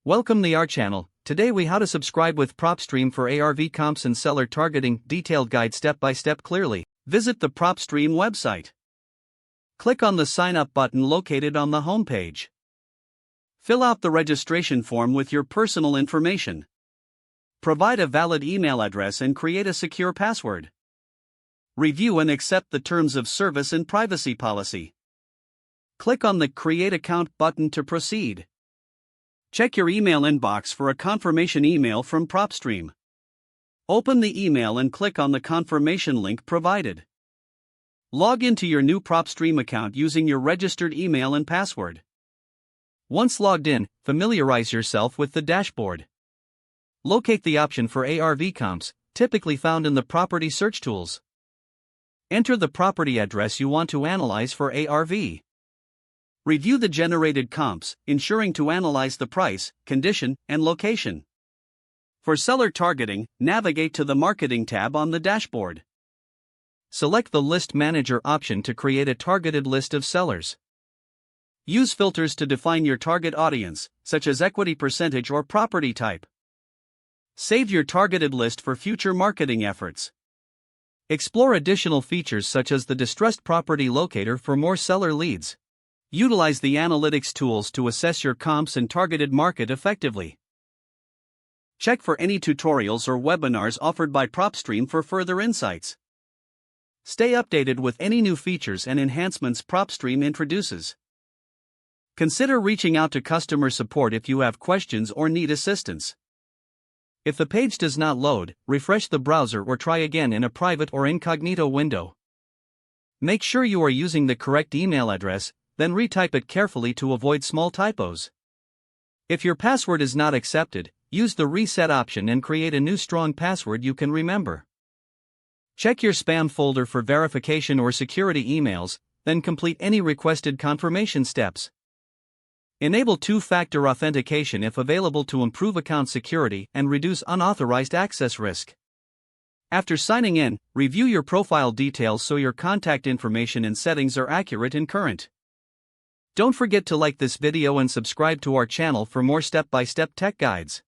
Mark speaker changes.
Speaker 1: Welcome to our channel. Today we how to subscribe with PropStream for ARV comps and seller targeting. Detailed guide step by step clearly. Visit the PropStream website. Click on the sign up button located on the homepage. Fill out the registration form with your personal information. Provide a valid email address and create a secure password. Review and accept the terms of service and privacy policy. Click on the Create Account button to proceed. Check your email inbox for a confirmation email from PropStream. Open the email and click on the confirmation link provided. Log into your new PropStream account using your registered email and password. Once logged in, familiarize yourself with the dashboard. Locate the option for ARV comps, typically found in the property search tools. Enter the property address you want to analyze for ARV. Review the generated comps, ensuring to analyze the price, condition, and location. For seller targeting, navigate to the Marketing tab on the dashboard. Select the List Manager option to create a targeted list of sellers. Use filters to define your target audience, such as equity percentage or property type. Save your targeted list for future marketing efforts. Explore additional features such as the distressed property locator for more seller leads. Utilize the analytics tools to assess your comps and targeted market effectively. Check for any tutorials or webinars offered by PropStream for further insights. Stay updated with any new features and enhancements PropStream introduces. Consider reaching out to customer support if you have questions or need assistance. If the page does not load, refresh the browser or try again in a private or incognito window. Make sure you are using the correct email address, then retype it carefully to avoid small typos. If your password is not accepted, use the reset option and create a new strong password you can remember. Check your spam folder for verification or security emails, then complete any requested confirmation steps. Enable two-factor authentication if available to improve account security and reduce unauthorized access risk. After signing in, review your profile details so your contact information and settings are accurate and current. Don't forget to like this video and subscribe to our channel for more step-by-step tech guides.